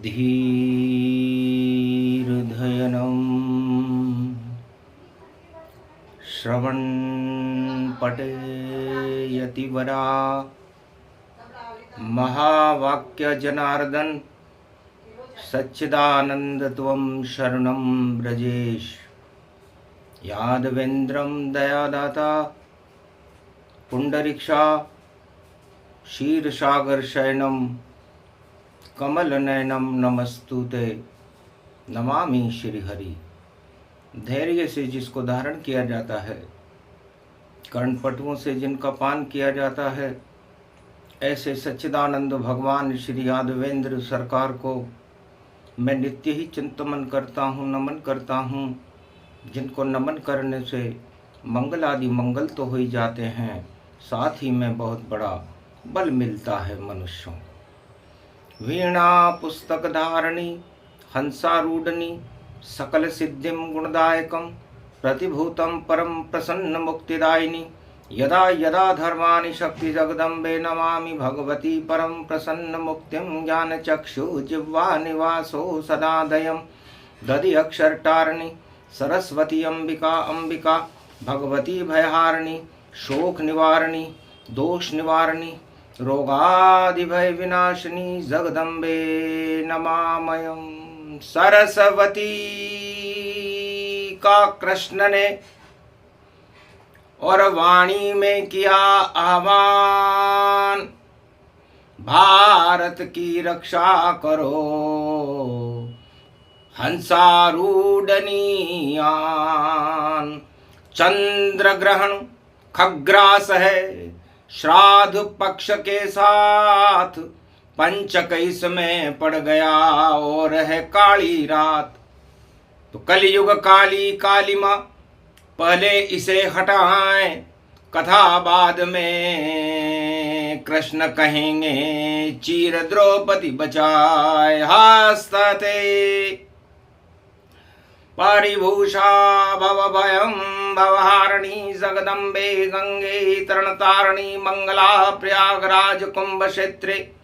धीर्धयनं श्रवणपठयतिवरा महावाक्य जनार्दन सच्चिदानन्दत्वं शरणं ब्रजेश। यादवेन्द्रं दयादाता पुंडरीक्षा क्षीरसागरशयनं कमलनयनं नमस्तुते नमामि श्रीहरि। धैर्य से जिसको धारण किया जाता है, कर्णपटुओं से जिनका पान किया जाता है, ऐसे सच्चिदानंद भगवान श्री यादवेंद्र सरकार को मैं नित्य ही चिंतन करता हूँ, नमन करता हूँ। जिनको नमन करने से मंगल आदि मंगल तो हो ही जाते हैं, साथ ही में बहुत बड़ा बल मिलता है मनुष्यों। वीणा पुस्तक धारणी हंसारूढ़नी सकल सिद्धिं गुणदायकं प्रतिभूतं परम प्रसन्न मुक्तिदायिनी। यदा यदा धर्माणि शक्ति जगदम्बे नमामि भगवती परम प्रसन्न मुक्तिं। ज्ञानचक्षु जिह्वा निवासो सदादयं दधि अक्षरटारिणी सरस्वती अंबिका अंबिका भगवती भयहारिणी शोक निवारिणी दोष निवारिणी रोगादि भय विनाशिनी जगदम्बे नमामयम्। सरस्वती का कृष्ण ने और वाणी में किया आह्वान, भारत की रक्षा करो हंसारूढ़नियान। चंद्र ग्रहण खग्रास है श्राद्ध पक्ष के साथ, पंचकइस में पड़ गया और है काली रात। तो कलयुग काली कालिमा पहले इसे हटाएं, कथा बाद में कृष्ण कहेंगे चीर द्रौपदी बचाए। हस्तते परिभूषा भवभयं भवहारिणी जगदम्बे गंगे तरणतारिणी मंगला प्रयागराज कुंभ क्षेत्रे।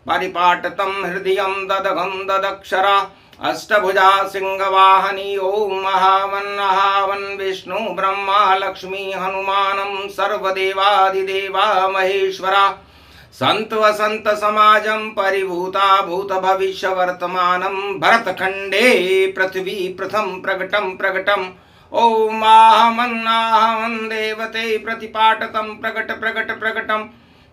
परिपाटतं हृदयं ददघं ददक्षरा अष्टभुजा सिंहवाहनी। ओम महावन विष्णु ब्रह्मा लक्ष्मी हनुमानं सर्वदेवादिदेवा महेश्वरा। संत वसंत समाजं परिभूता भूत भविष्य वर्तमानं भरतखंडे पृथ्वी प्रथम प्रकटं प्रकटम्। ओम आहमन् देवते प्रतिपाटतं प्रकट प्रकट प्रकटम्।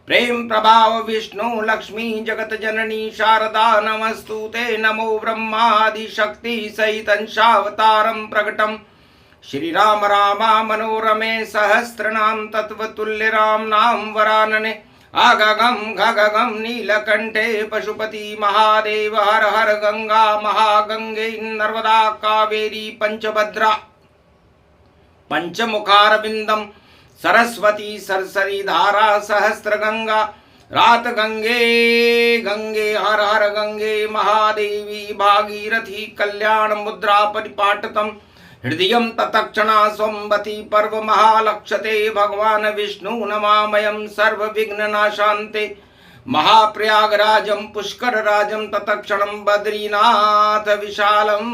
प्रेम प्रभाव विष्णु लक्ष्मी जगत जननी शारदा नमस्तुते। नमो ब्रह्मादि शक्ति सहितंशावतारं प्रकटम्। श्री राम रामा मनोरमे सहस्रनाम तत्वतुल्य राम नाम वरानने। आगगम घगगम नीलकंठे पशुपति महादेव हर हर गंगा महागंगे नर्मदा कावेरी पंचभद्रा पंचमुखारविंदम सरस्वती सरसरी धारा सहस्त्र गंगा। रात गंगे गंगे हर हर गंगे महादेवी भागीरथी कल्याण मुद्रा परिपाटतम। हृदयं ततक्षणा सोमवती पर्व महालक्षते भगवान विष्णु नमामयं सर्व विघ्न नाशान्ते। महाप्रयागराजं पुष्कर राजं ततक्षणं बद्रीनाथ विशालम।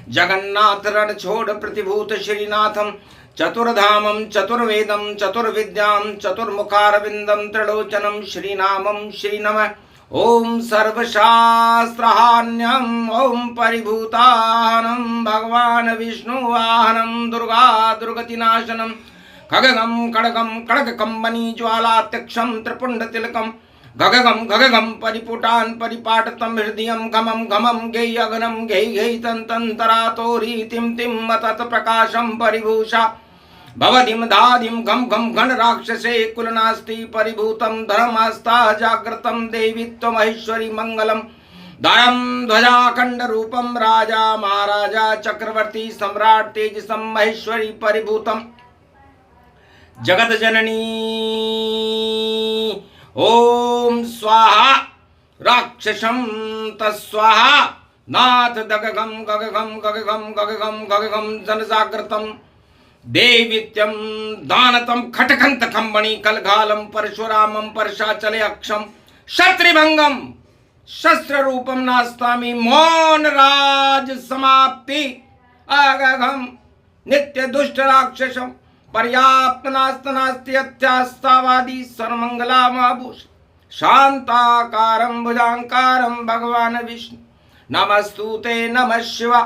जगन्नाथ रण छोड़ प्रतिभूत श्रीनाथम। चतुर्धामं चतुर्वेदं चतुर्विद्यां चतुर्मुखारविंदं त्रिलोचनं श्रीनामं श्रीनमः। ओम सर्वशास्त्रहान्यं ओम परिभूतानं भगवान विष्णु वाहनं दुर्गा दुर्गतिनाशनं। खगगं खड्गं खड्गकम्बनी ज्वालात्यक्षं त्रिपुण्डतिलकं। गगगं गगगं परिपुटान् परिपाटतं हृदयं घमं घमं गेय अगनं गेय गेय तन्तरातोरी तिं तिं मतत प्रकाशं परिभूषा। भवधिं दादिं घं घं घन राक्षसे कुलनास्ति परिभूतं धर्मस्ता जागृतं देवी त्वमहेश्वरी मंगलम। दायं ध्वजाखंड रूपं राजा महाराजा चक्रवर्ती सम्राट तेजसं महेश्वरी परिभूतं। जगत जननी ओम स्वाहा राक्षसं तस्वाहा। नाथ दगगम गगगम गगगम गगगम गगगम जनजागृतम देवीत्यं दानतं खटकंत खंबणी कलघालम परशुरामं परशाचले अक्षम शत्रुभंगम शस्त्र रूपम नास्तामि मौन राज समाप्ति अगघम नित्य दुष्ट राक्षसम पर्याप्त नास्ति अत्यास्तावादी सर्वमंगला महाभूष शांताकारं भुजांकारं भगवान विष्णु नमस्तुते नमः शिवा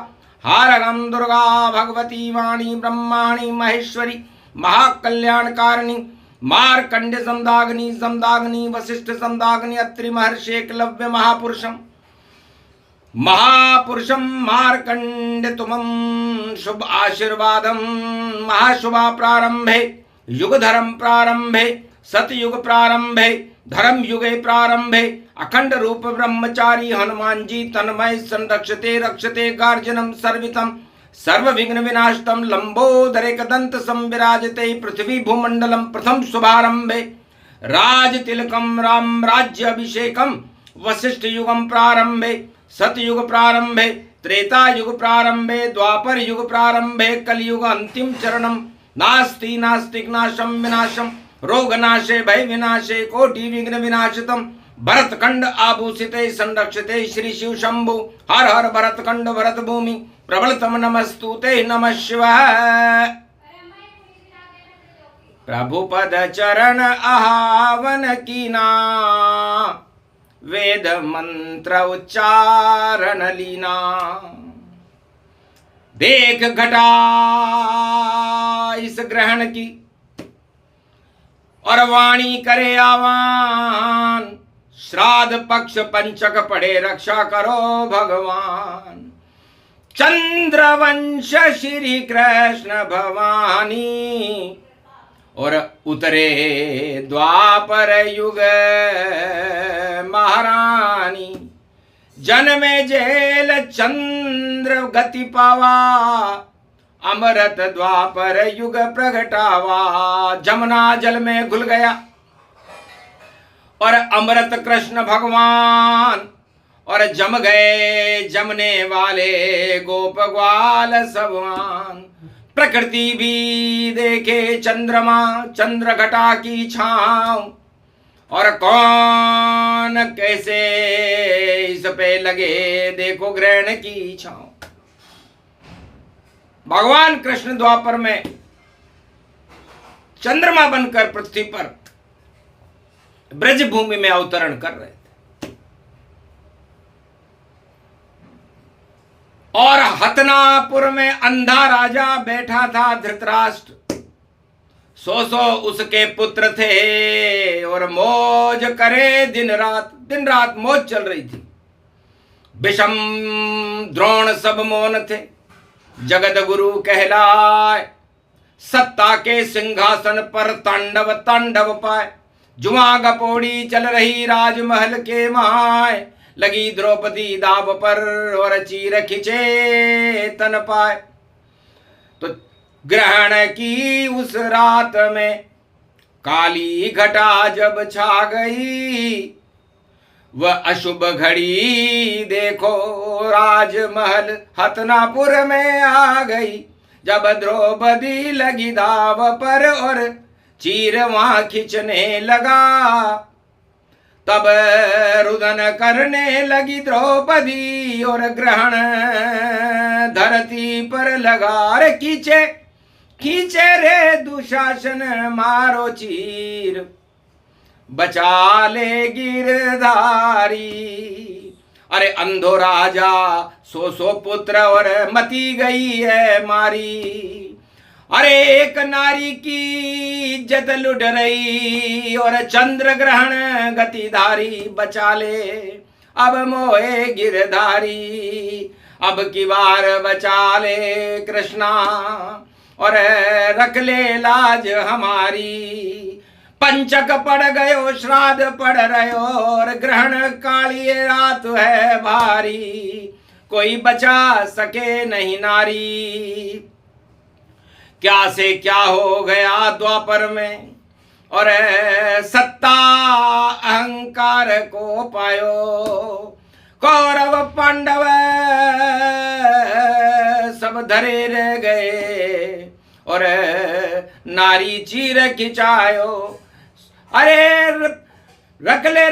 हारगम दुर्गा भगवती वाणी ब्रह्माणी महेश्वरी महाकल्याणकारिणी मार्कंडे समदाग्नि वशिष्ठ समदाग्नि अत्रि महर्षि एकलव्य महापुरुषम मार्कंडे तुमं शुभ आशीर्वादम महाशुभा प्रारंभे युगधर्म प्रारंभे सतयुग प्रारंभे धर्म युगे प्रारंभे अखंड रूप ब्रह्मचारी हनुमान जी तन्मय संरक्षते रक्षते गार्जनम सर्वितम सर्व विघ्न विनाशतम लंबोदरे कदंत संविराजते पृथ्वी भूमंडलम प्रथम शुभारंभे राज तिलकम राम राज्य अभिषेकम वशिष्ठ युगम प्रारंभे सतयुग प्रारंभे त्रेता युग प्रारंभे द्वापर युग प्रारंभे कलयुग अंतिम चरणम नास्ति नास्तिक नाशम विनाशम रोग नाशे भय विनाशे कोटि विघ्न विनाशितम भरतखंड आभूषिते संरक्षिते श्री शिव शंभु हर हर भरतखंड भरत भूमि प्रबलतम नमस्तुते नमः शिवाय। प्रभु पद चरण आहावन कीना वेद मंत्र उच्चारण लीना देख घटा इस ग्रहण की और वाणी करे आवान श्राद्ध पक्ष पंचक पढ़े रक्षा करो भगवान चंद्रवंश श्री कृष्ण भवानी और उतरे द्वापर युग महारानी जन्मे जेल चंद्र गति पावा अमृत द्वापर युग प्रगटावा जमुना जल में घुल गया और अमृत कृष्ण भगवान और जम गए जमने वाले गोप ग्वाल सवान प्रकृति भी देखे चंद्रमा चंद्र घटा की छाँव और कौन कैसे इस पे लगे देखो ग्रहण की छाँव। भगवान कृष्ण द्वापर में चंद्रमा बनकर पृथ्वी पर ब्रज भूमि में अवतरण कर रहे थे और हतनापुर में अंधा राजा बैठा था धृतराष्ट्र सौ उसके पुत्र थे और मौज करे दिन रात मौज चल रही थी। विषम द्रोण सब मौन थे जगत गुरु कहलाए सत्ता के सिंहासन पर तांडव पाए जुआ गपोड़ी चल रही राजमहल के माय लगी द्रौपदी दाव पर और चीर खिंचे तन पाए। तो ग्रहण की उस रात में काली घटा जब छा गई वह अशुभ घड़ी देखो राजमहल हतनापुर में आ गई जब द्रौपदी लगी दाव पर और चीर वहां खींचने लगा तब रुदन करने लगी द्रौपदी और ग्रहण धरती पर लगा रे खींचे रे दुशासन मारो चीर बचा ले गिरधारी। अरे अंधो राजा सौ पुत्र और मती गई है मारी। अरे एक नारी की इज्जत लुट रही और चंद्र ग्रहण गतिधारी बचा ले अब मोहे गिरधारी अब की बार बचा ले कृष्णा और रख ले लाज हमारी। पंचक पड़ गयो श्राद्ध पड़ रहो और ग्रहण काली रात है भारी कोई बचा सके नहीं नारी। क्या से क्या हो गया द्वापर में और सत्ता अहंकार को पायो कौरव पांडव सब धरे रह गए और नारी चीर खिंचायो। अरे रख ले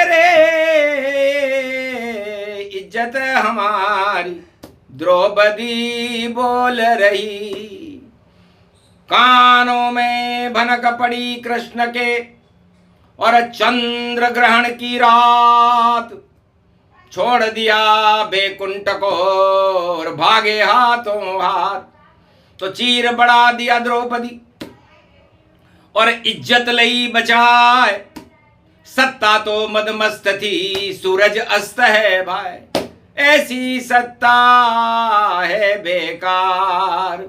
रे इज्जत हमारी, द्रौपदी बोल रही। कानों में भनक पड़ी कृष्ण के, और चंद्र ग्रहण की रात, छोड़ दिया बैकुंठ को और भागे हाथों हाथ। तो चीर बढ़ा दिया द्रौपदी और इज्जत लई बचाए। सत्ता तो मदमस्त थी, सूरज अस्त है भाई, ऐसी सत्ता है बेकार,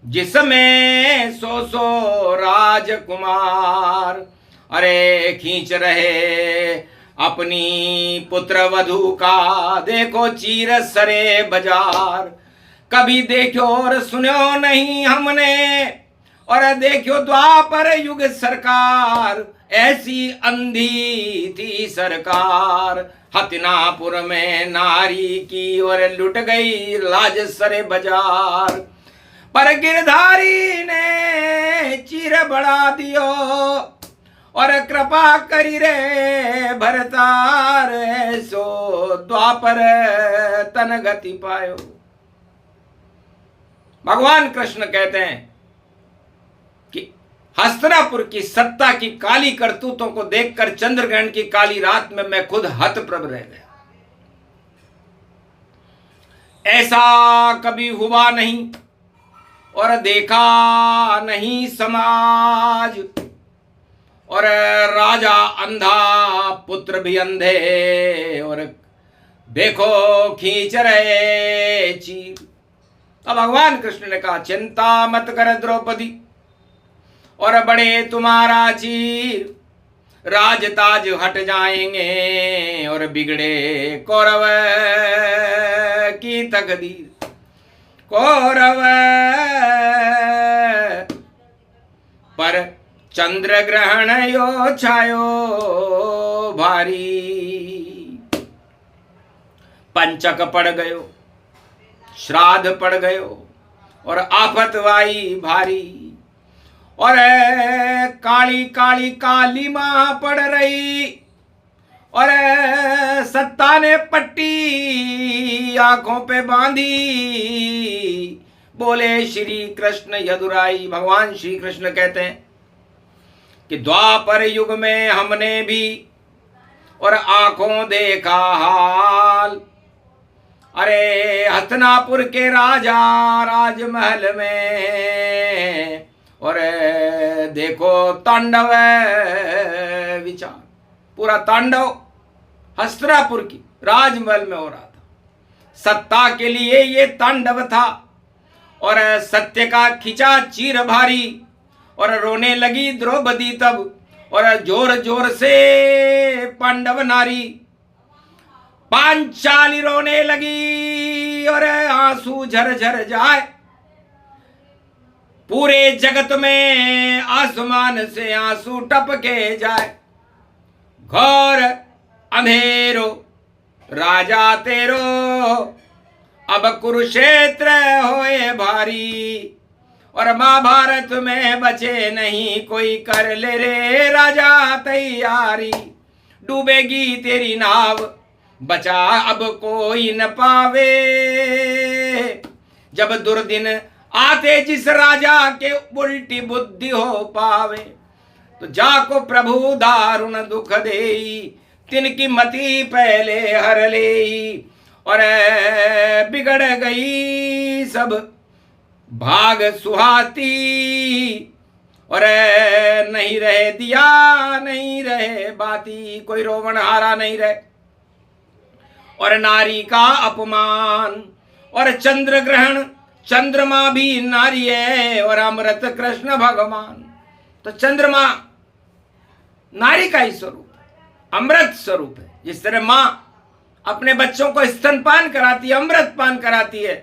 जिसमें सौ राजकुमार। अरे खींच रहे अपनी पुत्र वधू का, देखो चीर सरे बाजार। कभी देखो और सुनो नहीं हमने, और देखो द्वापर युग सरकार, ऐसी अंधी थी सरकार। हतिनापुर में नारी की और लुट गई लाज सरे बाजार। पर गिरधारी ने चीर बढ़ा दियो, और कृपा करी रे भरतार, सो द्वापर तन गति पायो। भगवान कृष्ण कहते हैं कि हस्तिनापुर की सत्ता की काली करतूतों को देखकर चंद्रग्रहण की काली रात में मैं खुद हतप्रभ रह गया। ऐसा कभी हुआ नहीं और देखा नहीं समाज, और राजा अंधा पुत्र भी अंधे, और देखो खींच रहे चीर। अब भगवान कृष्ण ने कहा चिंता मत कर द्रौपदी, और बड़े तुम्हारा चीर, राजताज हट जाएंगे और बिगड़े कौरव की तकदीर। कौरव पर चंद्र ग्रहण यो छायो भारी, पंचक पड़ गयो, श्राद्ध पड़ गयो, और आफत आई भारी। और काली काली काली मां पड़ रही, और सत्ता ने पट्टी आंखों पे बांधी। बोले श्री कृष्ण यदुराई। भगवान श्री कृष्ण कहते हैं कि द्वापर युग में हमने भी और आंखों देखा हाल। अरे हस्तिनापुर के राजा राजमहल में, और देखो तांडव विचार, पूरा तांडव हस्तिनापुर की राजमहल में हो रहा था। सत्ता के लिए ये तांडव था, और सत्य का खिंचा चीर भारी, और रोने लगी द्रौपदी तब, और जोर जोर से पांडव नारी। पांचाली रोने लगी और आंसू झरझर जाए। पूरे जगत में आसमान से आंसू टपके जाए। घोर अंधेरो राजा तेरो, अब कुरुक्षेत्र होए भारी। और महाभारत में बचे नहीं कोई, कर ले रे राजा तैयारी। डूबेगी तेरी नाव, बचा अब कोई न पावे। जब दुर्दिन आते जिस राजा के, उल्टी बुद्धि हो पावे। तो जाको प्रभु दारुण दुख देई, तिनकी मति पहले हर लेई। और बिगड़ गई सब भाग सुहाती, और नहीं रहे दिया नहीं रहे बाती। कोई रोवण हारा नहीं रहे, और नारी का अपमान, और चंद्र ग्रहण चंद्रमा भी नारी है, और अमृत कृष्ण भगवान। तो चंद्रमा नारी का ही स्वरूप है, अमृत स्वरूप है। जिस तरह मां अपने बच्चों को स्तनपान कराती है, अमृत पान कराती है,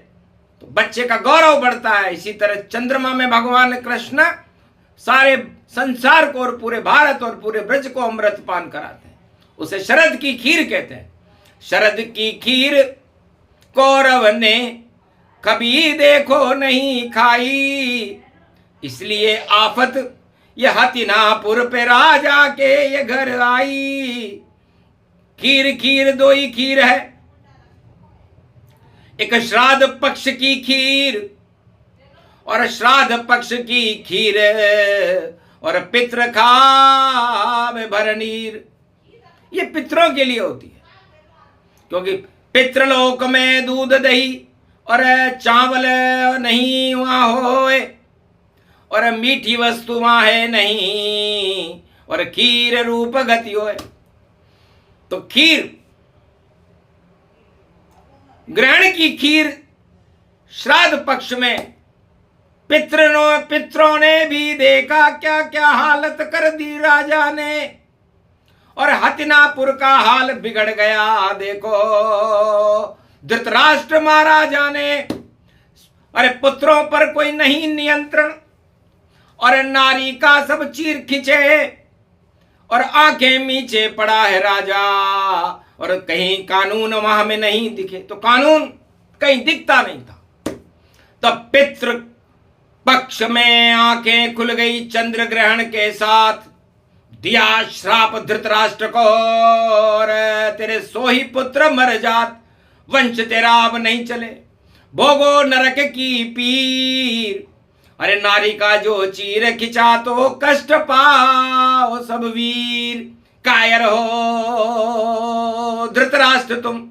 तो बच्चे का गौरव बढ़ता है। इसी तरह चंद्रमा में भगवान कृष्ण सारे संसार को और पूरे भारत और पूरे ब्रज को अमृत पान कराते हैं। उसे शरद की खीर कहते हैं। शरद की खीर कौरव ने कभी देखो नहीं खाई, इसलिए आफत ये हतिनापुर पे राजा के ये घर आई। खीर खीर दो ही खीर है, एक श्राद्ध पक्ष की खीर और श्राद्ध पक्ष की खीर और पितृ खावे भर नीर। ये पितरों के लिए होती है, क्योंकि पितृलोक में दूध दही और चावल नहीं वहां होए और मीठी वस्तु वहां है नहीं और खीर रूप गति होए। तो खीर, ग्रहण की खीर श्राद्ध पक्ष में पितरों ने भी देखा क्या क्या हालत कर दी राजा ने, और हतिनापुर का हाल बिगड़ गया देखो धृतराष्ट्र महाराजा ने। अरे पुत्रों पर कोई नहीं नियंत्रण और नारी का सब चीर खिंचे और आंखें नीचे पड़ा है राजा, और कहीं कानून वहां में नहीं दिखे। तो कानून कहीं दिखता नहीं था। तब पितृ पक्ष में आंखें खुल गई चंद्र ग्रहण के साथ, दिया श्राप धृतराष्ट्र को और तेरे सोही पुत्र मर जात, वंश तेरा अब नहीं चले, भोगो नरक की पीर। अरे नारी का जो चीर खिंचा तो कष्ट पाओ सब वीर। कायर हो धृतराष्ट्र तुम,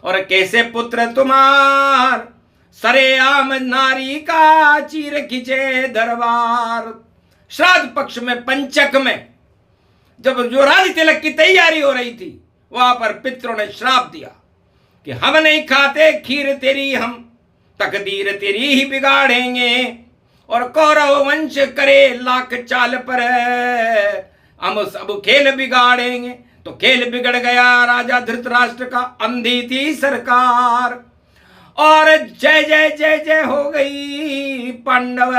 और कैसे पुत्र तुम्हार, सरेआम नारी का चीर खिंचे दरबार। श्राद्ध पक्ष में पंचक में जब जो राज तिलक की तैयारी हो रही थी, वहां पर पितरों ने श्राप दिया कि हम नहीं खाते खीर तेरी, हम तकदीर तेरी ही बिगाड़ेंगे, और कौरव वंश करे लाख चाल पर हम सब खेल बिगाड़ेंगे। तो खेल बिगड़ गया राजा धृतराष्ट्र का, अंधी थी सरकार और जय जय जय जय हो गई पांडव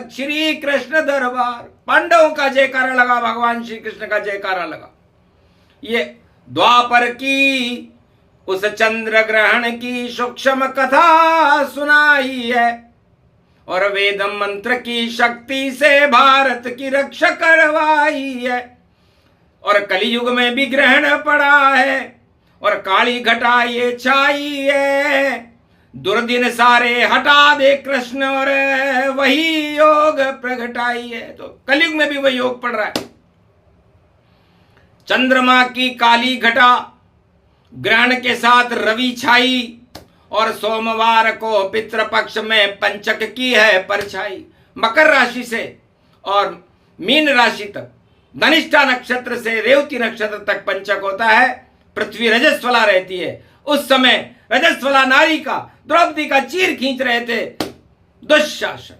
श्री कृष्ण दरबार। पांडवों का जयकारा लगा, भगवान श्री कृष्ण का जयकारा लगा। ये द्वापर की उस चंद्र ग्रहण की सूक्ष्म कथा सुनाई है, और वेद मंत्र की शक्ति से भारत की रक्षा करवाई है। और कलयुग में भी ग्रहण पड़ा है और काली घटा ये छाई है, दुर्दिन सारे हटा दे कृष्ण और वही योग प्रगटाई है। तो कलयुग में भी वही योग पड़ रहा है। चंद्रमा की काली घटा ग्रहण के साथ रवि छाई, और सोमवार को पितृपक्ष में पंचक की है परछाई। मकर राशि से और मीन राशि तक, धनिष्ठा नक्षत्र से रेवती नक्षत्र तक पंचक होता है। पृथ्वी रजस्वला रहती है। उस समय रजस्वला नारी का, द्रौपदी का चीर खींच रहे थे दुशासन।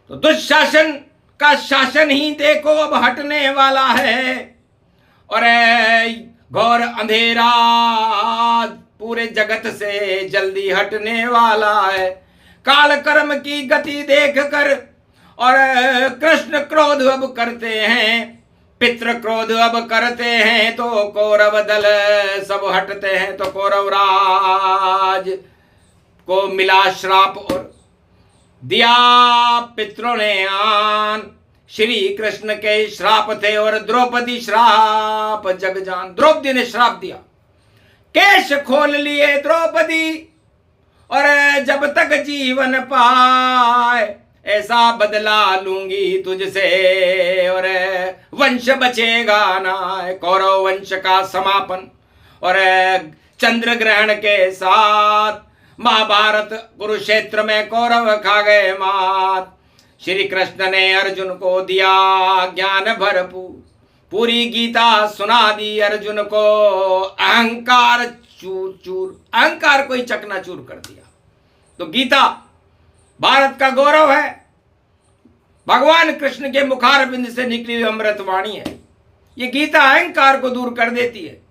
तो दुशासन का शासन ही देखो अब हटने वाला है, और घोर अंधेरा पूरे जगत से जल्दी हटने वाला है। काल कर्म की गति देख कर और कृष्ण क्रोध अब करते हैं, पितृ क्रोध अब करते हैं, तो कौरव दल सब हटते हैं। तो कौरव राज को मिला श्राप और दिया पितरों ने आन। श्री कृष्ण के श्राप थे और द्रौपदी श्राप जग जान। द्रौपदी ने श्राप दिया, केश खोल लिए द्रौपदी, और जब तक जीवन पाए ऐसा बदला लूंगी तुझसे, और वंश बचेगा ना। कौरव वंश का समापन, और चंद्र ग्रहण के साथ महाभारत कुरुक्षेत्र में कौरव खा गए मात। श्री कृष्ण ने अर्जुन को दिया ज्ञान भरपूर, पूरी गीता सुना दी अर्जुन को। अहंकार चूर चूर, अहंकार को ही चकनाचूर कर दिया। तो गीता भारत का गौरव है, भगवान कृष्ण के मुखारबिंद से निकली हुई अमृत वाणी है। ये गीता अहंकार को दूर कर देती है।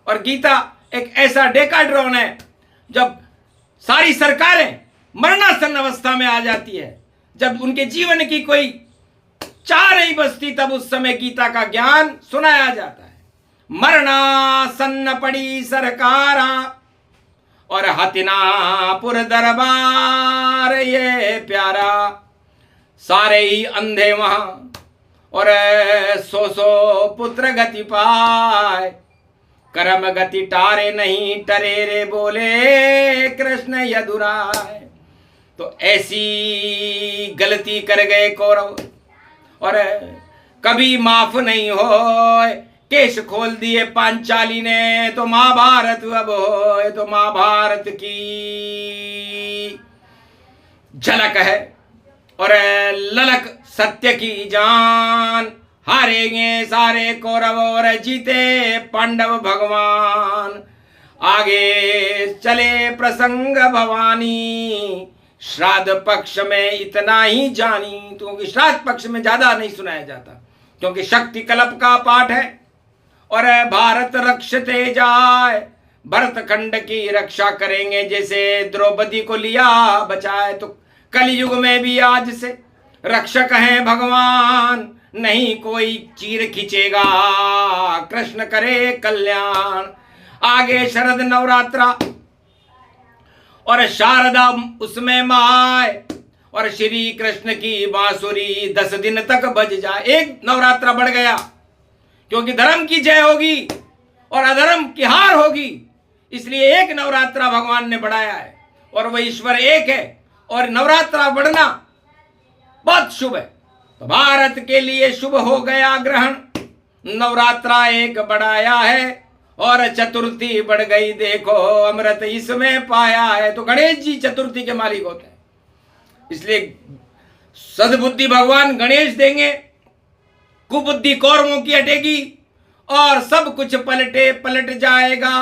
और गीता एक ऐसा डेकाड्रॉन है, जब सारी सरकारें मरणासन अवस्था में आ जाती है, जब उनके जीवन की कोई चाह नहीं बचती, तब उस समय गीता का ज्ञान सुनाया जाता है। मरणासन्न पड़ी सरकारा और हतिनापुर दरबार ये प्यारा, सारे ही अंधे वहां और 100 पुत्र गति पाए। कर्म गति टारे नहीं टरे रे बोले कृष्ण यदुराय। तो ऐसी गलती कर गए कौरव और कभी माफ नहीं हो। केश खोल दिए पांचाली ने तो महाभारत अब हो। तो महाभारत की झलक है और ललक सत्य की जान। हारेंगे सारे कौरव और जीते पांडव भगवान। आगे चले प्रसंग भवानी, श्राद्ध पक्ष में इतना ही जानी। क्योंकि श्राद्ध पक्ष में ज्यादा नहीं सुनाया जाता, क्योंकि शक्ति कल्प का पाठ है और भारत रक्षते जाए। भरत खंड की रक्षा करेंगे, जैसे द्रौपदी को लिया बचाए। तो कलयुग में भी आज से रक्षक हैं भगवान, नहीं कोई चीर खींचेगा, कृष्ण करे कल्याण। आगे शरद नवरात्रा और शारदा उसमें माए और श्री कृष्ण की बांसुरी 10 दिन तक बज जाए। एक नवरात्रा बढ़ गया, क्योंकि धर्म की जय होगी और अधर्म की हार होगी, इसलिए एक नवरात्रा भगवान ने बढ़ाया है। और वह ईश्वर एक है और नवरात्रा बढ़ना बहुत शुभ है। तो भारत के लिए शुभ हो गया ग्रहण, नवरात्रा एक बढ़ाया है और चतुर्थी बढ़ गई। देखो अमृत इसमें पाया है। तो गणेश जी चतुर्थी के मालिक होते हैं, इसलिए सद्बुद्धि भगवान गणेश देंगे, कुबुद्धि कौरवों की हटेगी और सब कुछ पलट जाएगा।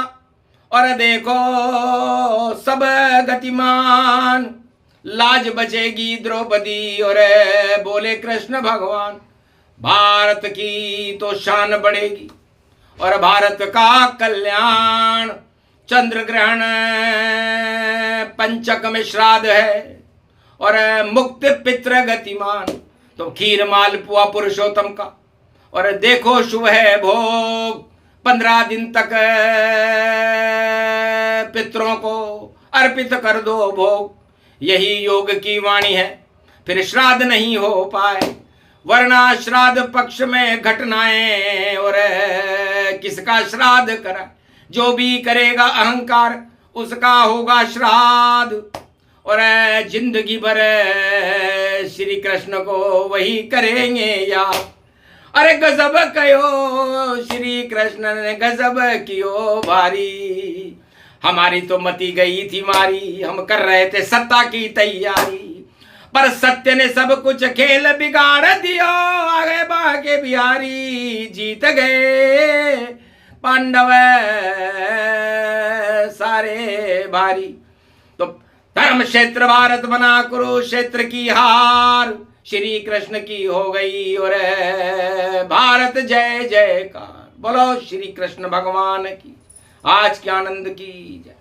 और देखो सब गतिमान, लाज बचेगी द्रौपदी और बोले कृष्ण भगवान। भारत की तो शान बढ़ेगी और भारत का कल्याण। चंद्र ग्रहण पंचक में श्राद्ध है और मुक्त पितृ गतिमान। तो खीर मालपुआ पुरुषोत्तम का और देखो शुभ है भोग। 15 दिन तक पितरों को अर्पित कर दो भोग, यही योग की वाणी है। फिर श्राद्ध नहीं हो पाए, वरना श्राद्ध पक्ष में घटनाएं और किसका श्राद्ध करा। जो भी करेगा अहंकार उसका होगा श्राद्ध और जिंदगी भर श्री कृष्ण को वही करेंगे याद। अरे गजब कयो श्री कृष्ण ने गजब कियो भारी। हमारी तो मती गई थी मारी, हम कर रहे थे सत्ता की तैयारी, पर सत्य ने सब कुछ खेल बिगाड़ दिया। आगे बाके बिहारी जीत गए पांडव सारे भारी। तो धर्म क्षेत्र भारत बना कुरुक्षेत्र की हार श्री कृष्ण की हो गई और भारत जय जयकार। बोलो श्री कृष्ण भगवान की। आज के आनंद की जय।